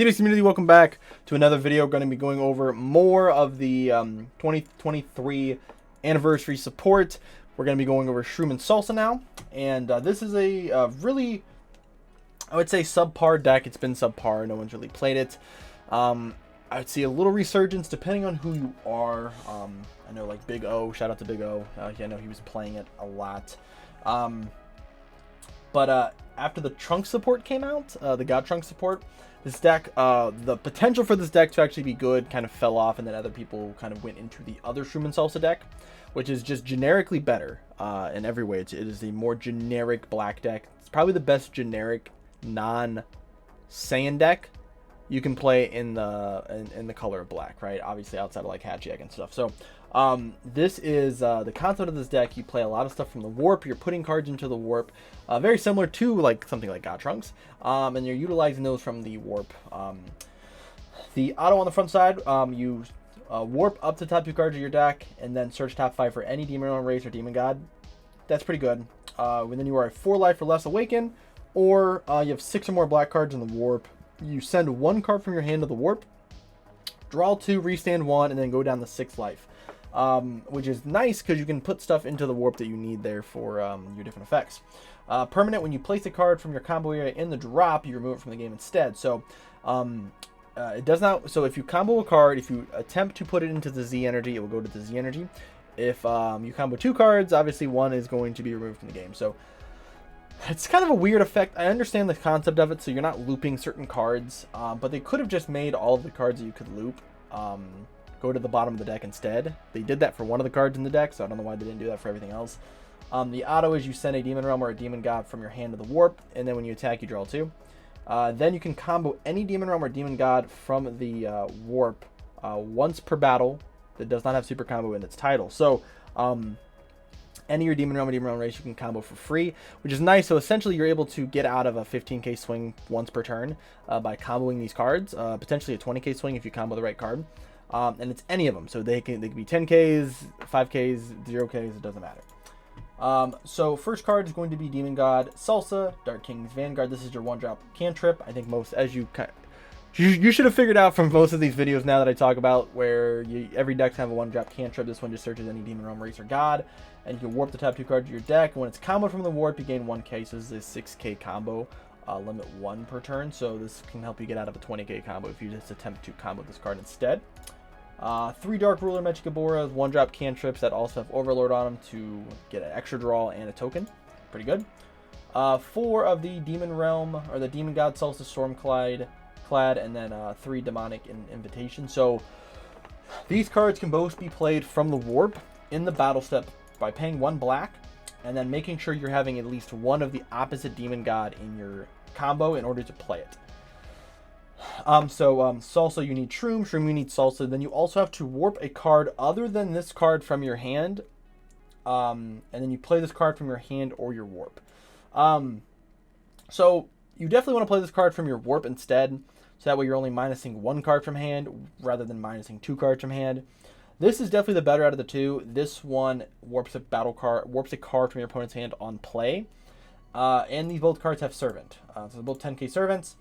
DBS community, welcome back to another video. Going to be going over more of the 2023 anniversary support. We're going to be going over Shroom and Salsa now, and this is a really, I would say, subpar deck. It's been subpar. No one's really played it. I would see a little resurgence depending on who you are. I know, like Big O. Shout out to Big O. I know he was playing it a lot. But after the Trunk support came out, the God Trunk support, this deck, the potential for this deck to actually be good kind of fell off, and then other people kind of went into the other Shroom and Salsa deck, which is just generically better in every way. It is a more generic black deck. It's probably the best generic non-Saiyan deck you can play in the color of black, right? Obviously outside of like Hatchiek and stuff. So this is the concept of this deck. You play a lot of stuff from the warp. You're putting cards into the warp, very similar to like something like God Trunks, and you're utilizing those from the warp. The auto on the front side, you warp up to top 2 cards of your deck, and then search top 5 for any Demon Realm Race or Demon God. That's pretty good. And then you are a 4 life or less awaken, or you have 6 or more black cards in the warp. You send 1 card from your hand to the warp, draw 2, restand 1, and then go down to 6 life. Which is nice because you can put stuff into the warp that you need there for your different effects. Permanent, when you place a card from your combo area in the drop, you remove it from the game instead. So it does not. So if you combo a card, if you attempt to put it into the Z energy, it will go to the Z energy. If you combo 2 cards, obviously 1 is going to be removed from the game. So it's kind of a weird effect. I understand the concept of it, so you're not looping certain cards, but they could have just made all of the cards that you could loop go to the bottom of the deck instead. They did that for one of the cards in the deck, so I don't know why they didn't do that for everything else. The auto is you send a Demon Realm or a Demon God from your hand to the warp, and then when you attack, you draw 2. Then you can combo any Demon Realm or Demon God from the warp once per battle that does not have super combo in its title. So any of your Demon Realm or Demon Realm Race you can combo for free, which is nice. So essentially you're able to get out of a 15k swing once per turn by comboing these cards, potentially a 20k swing if you combo the right card. And it's any of them, so they can be 10Ks, 5Ks, 0Ks, it doesn't matter. So first card is going to be Demon God Salsa, Dark King's Vanguard. This is your 1-drop cantrip. I think most, as you should have figured out from most of these videos now that I talk about, where every deck have a 1-drop cantrip. This one just searches any Demon Realm Race or God, and you can warp the top 2 cards of your deck. And when it's comboed from the warp, you gain 1K. So this is a 6K combo. Limit 1 per turn, so this can help you get out of a 20K combo if you just attempt to combo this card instead. 3 Dark Ruler Mechikabura, 1-drop cantrips that also have Overlord on them to get an extra draw and a token. Pretty good. 4 of the Demon Realm, or the Demon God Salsa Stormclad, and then 3 Demonic Invitation. So these cards can both be played from the warp in the battle step by paying 1 black, and then making sure you're having at least one of the opposite Demon God in your combo in order to play it. Salsa, you need Shroom. Shroom, you need Salsa. Then you also have to warp a card other than this card from your hand. And then you play this card from your hand or your warp. So you definitely want to play this card from your warp instead. So that way you're only minusing 1 card from hand rather than minusing 2 cards from hand. This is definitely the better out of the 2. This one warps a card from your opponent's hand on play. And these both cards have Servant. So they're both 10k Servants.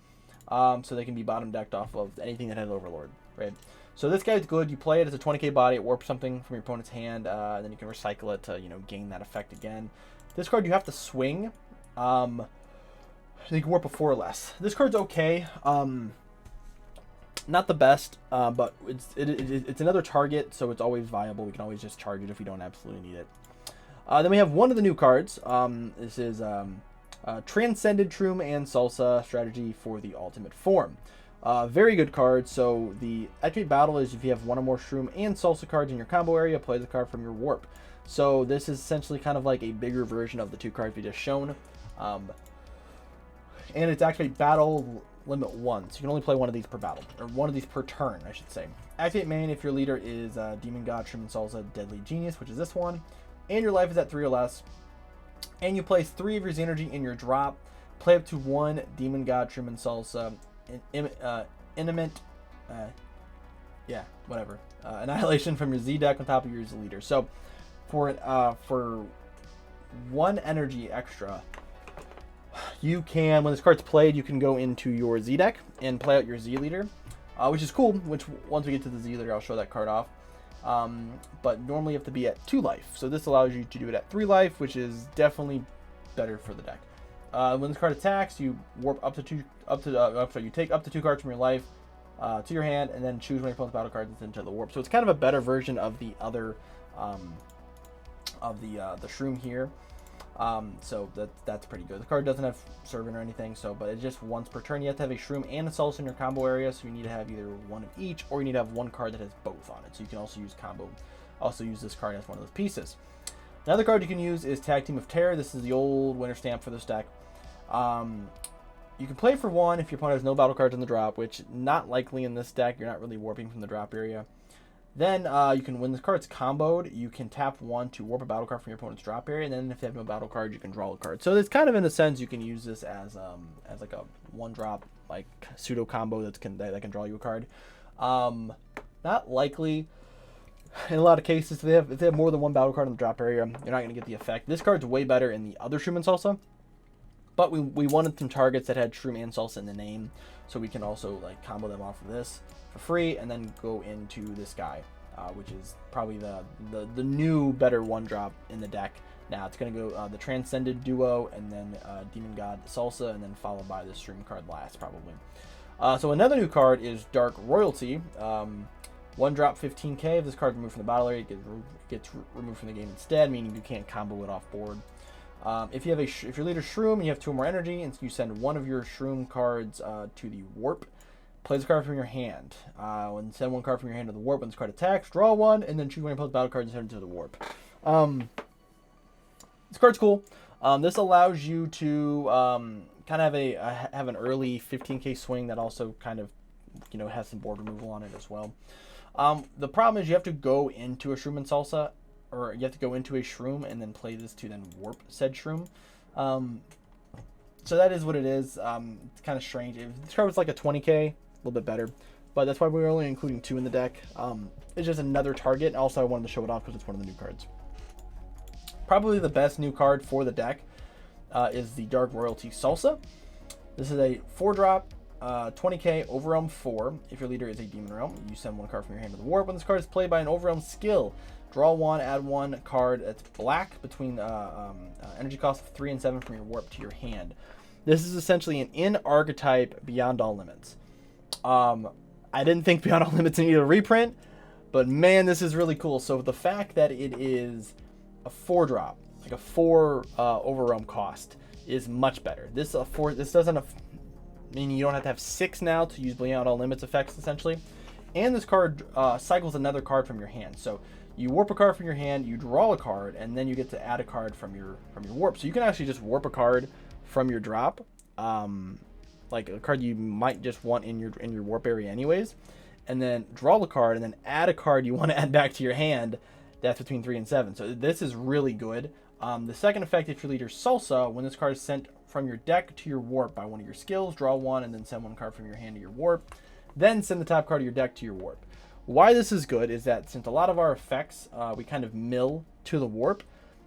So they can be bottom decked off of anything that has Overlord, right? So this guy's good. You play it as a 20k body. It warps something from your opponent's hand, and then you can recycle it to, gain that effect again. This card you have to swing. You can warp a 4 or less. This card's okay. Not the best, but it's another target, so it's always viable. We can always just charge it if we don't absolutely need it. Then we have one of the new cards. This is Transcended Shroom and Salsa strategy for the ultimate form. Very good card. So the activate battle is if you have 1 or more Shroom and Salsa cards in your combo area, play the card from your warp. So this is essentially kind of like a bigger version of the 2 cards we just shown. And it's activate battle limit 1, so you can only play 1 of these per battle, or 1 of these per turn, I should say. Activate main if your leader is Demon God, Shroom and Salsa, Deadly Genius, which is this one, and your life is at 3 or less. And you place 3 of your Z energy in your drop. Play up to 1 Demon God, Shroom and Salsa, Annihilation from your Z deck on top of your Z leader. So for 1 energy extra, you can, when this card's played, you can go into your Z deck and play out your Z leader, which is cool, which once we get to the Z leader, I'll show that card off. But normally you have to be at 2 life. So this allows you to do it at 3 life, which is definitely better for the deck. When this card attacks, you warp up to 2, you take up to 2 cards from your life to your hand, and then choose one of your opponent's battle cards into the warp. So it's kind of a better version of the other, the shroom here. So that's pretty good. The card doesn't have servant or anything, but it's just once per turn. You have to have a shroom and a salsa in your combo area, so you need to have either one of each, or you need to have one card that has both on it. So you can also use this card as one of those pieces. Another card you can use is Tag Team of Terror. This is the old winter stamp for this deck. You can play for 1 if your opponent has no battle cards in the drop, which not likely in this deck. You're not really warping from the drop area. Then you can, when this card's comboed, you can tap 1 to warp a battle card from your opponent's drop area, and then if they have no battle card, you can draw a card. So it's kind of, in a sense, you can use this as like a 1-drop like pseudo combo that can draw you a card. Not likely in a lot of cases. If they have more than 1 battle card in the drop area, you're not going to get the effect. This card's way better in the other Shroom and Salsa, but we wanted some targets that had Shroom and Salsa in the name, so we can also like combo them off of this for free, and then go into this guy, which is probably the new better 1-drop in the deck. Now it's going to go the Transcended Duo, and then Demon God Salsa, and then followed by the Stream card last, probably. So another new card is Dark Royalty. 1-drop 15k. If this card's removed from the battle area, it gets removed from the game instead, meaning you can't combo it off board. If your leader's Shroom and you have 2 more energy, and you send one of your Shroom cards to the warp, play this card from your hand. And send 1 card from your hand to the warp. When this card attacks, draw 1, and then choose one of your opponent's battle cards and send it to the warp. This card's cool. This allows you to kind of have an early 15k swing that also kind of has some board removal on it as well. The problem is you have to go into a Shroom and Salsa, or you have to go into a Shroom and then play this to then warp said Shroom. So that is what it is. It's kind of strange. If this card was like a 20k, a little bit better, but that's why we're only including 2 in the deck. It's just another target. Also, I wanted to show it off because it's one of the new cards. Probably the best new card for the deck is the Dark Royalty Salsa. This is a 4-drop, 20k Overrealm 4. If your leader is a Demon Realm, you send 1 card from your hand to the warp. When this card is played by an Overrealm skill, draw 1, add 1 card that's black between energy cost of 3 and 7 from your warp to your hand. This is essentially an in-archetype Beyond All Limits. I didn't think Beyond All Limits needed a reprint, but man, this is really cool. So the fact that it is a 4-drop, like a 4 Overrealm cost, is much better. This doesn't mean you don't have to have 6 now to use Beyond All Limits effects, essentially. And this card cycles another card from your hand. So you warp a card from your hand, you draw a card, and then you get to add a card from your warp. So you can actually just warp a card from your drop, like a card you might just want in your warp area anyways, and then draw the card, and then add a card you want to add back to your hand that's between 3 and 7. So this is really good. The second effect, if your leader's Salsa, when this card is sent from your deck to your warp by one of your skills, draw 1 and then send 1 card from your hand to your warp, then send the top card of your deck to your warp. Why this is good is that since a lot of our effects we kind of mill to the warp,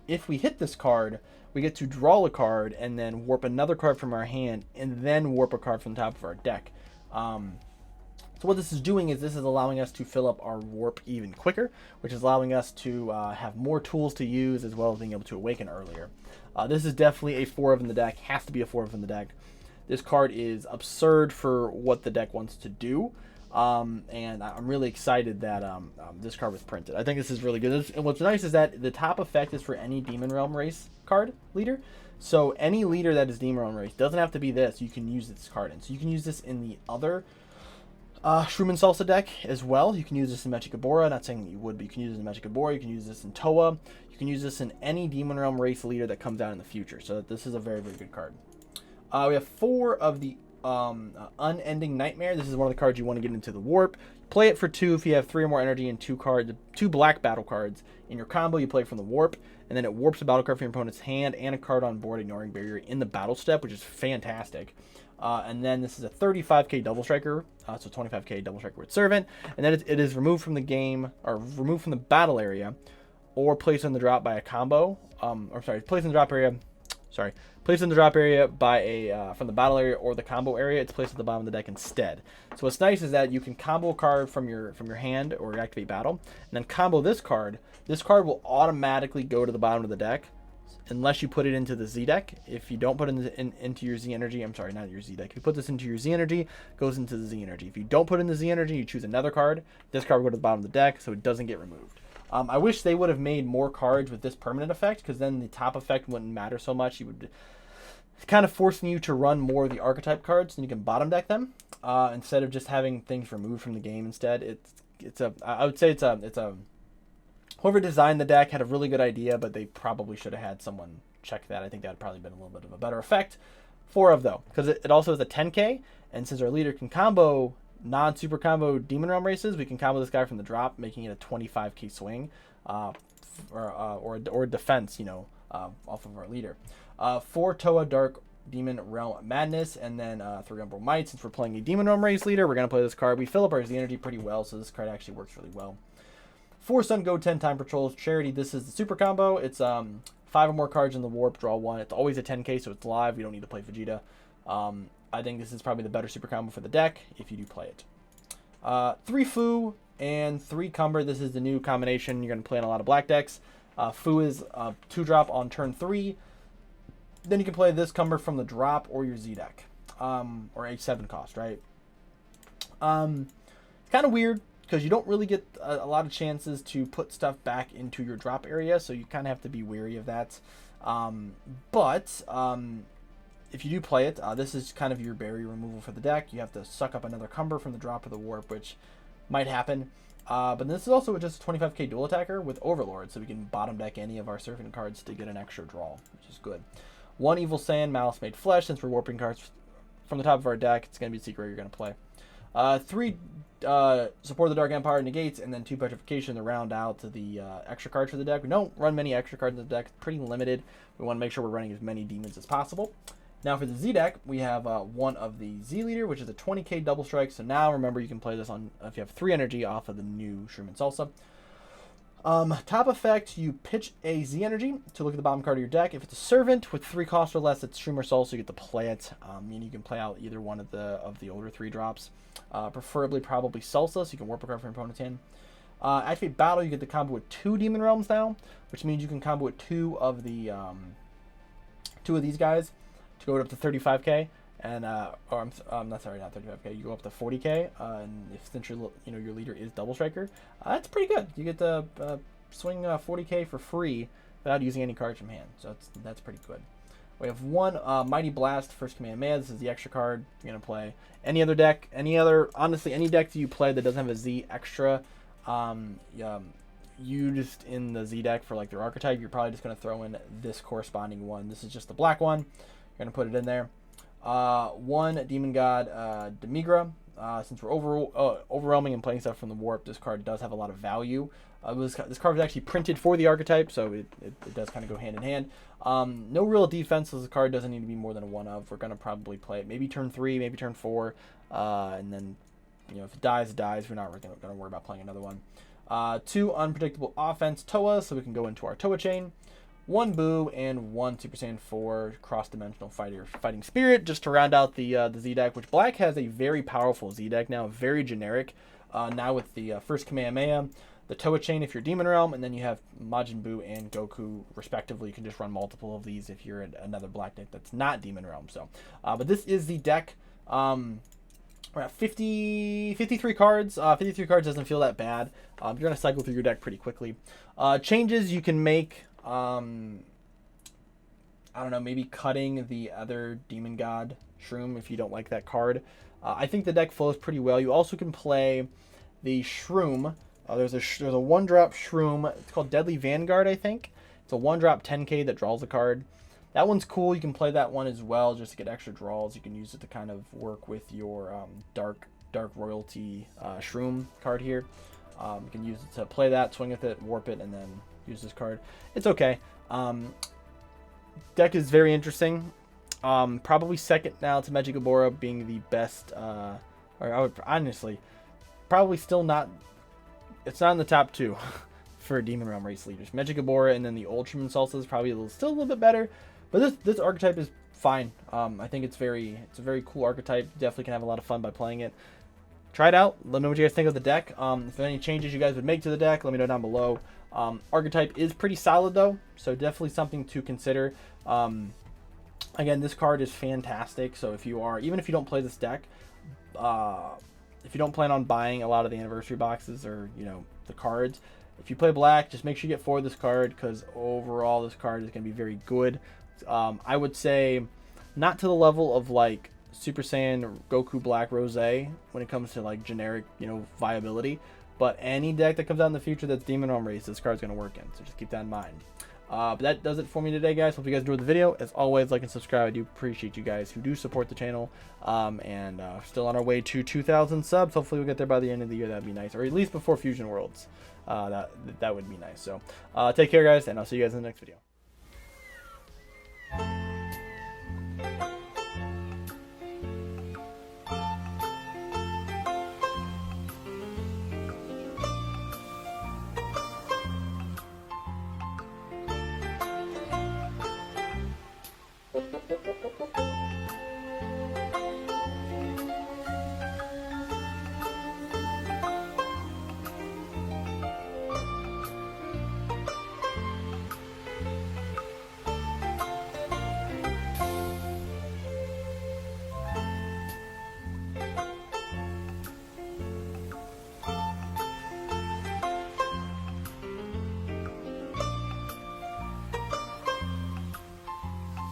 if we hit this card, we get to draw a card and then warp another card from our hand and then warp a card from the top of our deck. So what this is doing is this is allowing us to fill up our warp even quicker, which is allowing us to have more tools to use, as well as being able to awaken earlier. This is definitely a 4 of in the deck, has to be a 4 of in the deck. This card is absurd for what the deck wants to do. And I'm really excited that this card was printed. I think this is really good. And what's nice is that the top effect is for any Demon Realm race card leader. So any leader that is Demon Realm race doesn't have to be this. You can use this card in. So you can use this in the other Shroom and Salsa deck as well. You can use this in Mechikabura. Not saying that you would, but you can use this in Mechikabura. You can use this in Toa. You can use this in any Demon Realm race leader that comes out in the future. So this is a very, very good card. We have 4 of the Unending Nightmare. This is one of the cards you want to get into the warp. Play it for 2 if you have 3 or more energy and 2 black battle cards in your combo. You play it from the warp, and then it warps a battle card from your opponent's hand and a card on board, ignoring barrier in the battle step, which is fantastic. And then this is a 35k double striker, so 25k double striker with servant, and then it is removed from the game, or removed from the battle area, or placed on the drop by a combo. Placed in the drop area sorry, placed in the drop area by a from the battle area or the combo area. It's placed at the bottom of the deck instead. So what's nice is that you can combo a card from your hand or activate battle, and then combo this card. This card will automatically go to the bottom of the deck, unless you put it into the Z deck. If you don't put it into your Z energy, I'm sorry, not your Z deck. If you put this into your Z energy, it goes into the Z energy. If you don't put in the Z energy, you choose another card. This card will go to the bottom of the deck, so it doesn't get removed. I wish they would have made more cards with this permanent effect, because then the top effect wouldn't matter so much. You would kind of forcing you to run more of the archetype cards, and you can bottom deck them instead of just having things removed from the game. Instead, I would say it's a whoever designed the deck had a really good idea, but they probably should have had someone check that. I think that would probably been a little bit of a better effect. 4 of though, because it also is a 10k, and since our leader can combo non-super combo Demon Realm races, we can combo this guy from the drop, making it a 25k swing, or defense, off of our leader. 4 Toa Dark Demon Realm Madness, and then 3 Umbral Might. Since we're playing a Demon Realm race leader, we're gonna play this card. We fill up our Z energy pretty well, so this card actually works really well. 4 Sun Goten Time Patrols Charity. This is the super combo. It's 5 or more cards in the warp, draw 1. It's always a 10k, so it's live. We don't need to play Vegeta. I think this is probably the better super combo for the deck if you do play it. 3 Fu and 3 Cumber. This is the new combination you're going to play in a lot of black decks. Fu is 2-drop on turn 3. Then you can play this Cumber from the drop or your Z deck, or a 7 cost, right? Kind of weird, because you don't really get a lot of chances to put stuff back into your drop area, so you kind of have to be wary of that. But if you do play it, this is kind of your barrier removal for the deck. You have to suck up another Cumber from the drop of the warp, which might happen. But this is also just a 25k dual attacker with Overlord, so we can bottom deck any of our surfing cards to get an extra draw, which is good. 1 Evil Saiyan, Malice Made Flesh. Since we're warping cards from the top of our deck, it's going to be the secret you're going to play. 3 Support the Dark Empire negates, and then 2 Petrification to round out to the extra cards for the deck. We don't run many extra cards in the deck. It's pretty limited. We want to make sure we're running as many demons as possible. Now for the Z deck, we have 1 of the Z leader, which is a 20k double strike. So now remember, you can play this on if you have 3 energy off of the new Shroom and Salsa. Top effect, you pitch a Z energy to look at the bottom card of your deck. If it's a servant with 3 costs or less, it's Shroom or Salsa. You get to play it. And you can play out either one of the older 3 drops. Preferably probably Salsa, so you can warp a card from your opponent's hand. Activate battle, you get the combo with 2 Demon Realms now, which means you can combo with 2 of the 2 of these guys to go up to 35k, and I'm not 35k. You go up to 40k, and since your leader is double striker, that's pretty good. You get to swing 40k for free without using any cards from hand, so that's pretty good. We have 1 Mighty Blast, first Kamehameha. This is the extra card you're going to play. Any other deck, honestly, any deck that you play that doesn't have a Z extra, used in the Z deck for like their archetype, you're probably just going to throw in this corresponding one. This is just the black one. You're going to put it in there. 1 Demon God Demigra. Since we're overwhelming and playing stuff from the warp, this card does have a lot of value. This card was actually printed for the archetype, so it does kind of go hand in hand. No real defense, so the card doesn't need to be more than a 1 of. We're going to probably play it maybe turn 3, maybe turn 4, and then if it dies, it dies. We're not going to worry about playing another one. 2 Unpredictable Offense Toa, so we can go into our Toa chain. 1 Boo and 1 Super Saiyan 4 Cross-Dimensional Fighting Spirit, just to round out the Z deck, which black has a very powerful Z deck now, very generic. Now with the first Kamehameha, the Toa chain if you're Demon Realm, and then you have Majin Buu and Goku respectively. You can just run multiple of these if you're another black deck that's not Demon Realm. So, but this is the deck. We're at 53 cards. 53 cards doesn't feel that bad. You're going to cycle through your deck pretty quickly. Changes you can make, I don't know, maybe cutting the other Demon God Shroom if you don't like that card. I think the deck flows pretty well. You also can play the Shroom. There's a 1-drop Shroom. It's called Deadly Vanguard, I think. It's a 1-drop 10k that draws a card. That one's cool. You can play that one as well just to get extra draws. You can use it to kind of work with your Dark Royalty Shroom card here. You can use it to play that, swing with it, warp it, and then use this card. It's okay. Deck is very interesting. Probably second now to Megagabora being the best. Or I would honestly probably still not. It's not in the top 2 for Demon Realm race leaders. Megagabora and then the Ultraman Salsa is probably still a little bit better. But this archetype is fine. I think it's a very cool archetype. Definitely can have a lot of fun by playing it. Try it out. Let me know what you guys think of the deck. If there are any changes you guys would make to the deck, let me know down below. Archetype is pretty solid though, so definitely something to consider. Again, this card is fantastic. So if you are, even if you don't play this deck, if you don't plan on buying a lot of the anniversary boxes or, you know, the cards, if you play black, just make sure you get 4 of this card, because overall this card is going to be very good. I would say not to the level of like Super Saiyan Goku Black Rose when it comes to like generic, you know, viability, but any deck that comes out in the future that's Demon Realm race, this card's going to work in, so just keep that in mind. But that does it for me today, guys. Hope you guys enjoyed the video. As always, like and subscribe. I do appreciate you guys who do support the channel. And still on our way to 2,000 subs. Hopefully we'll get there by the end of the year. That'd be nice, or at least before Fusion Worlds. That would be nice. So take care, guys, and I'll see you guys in the next video.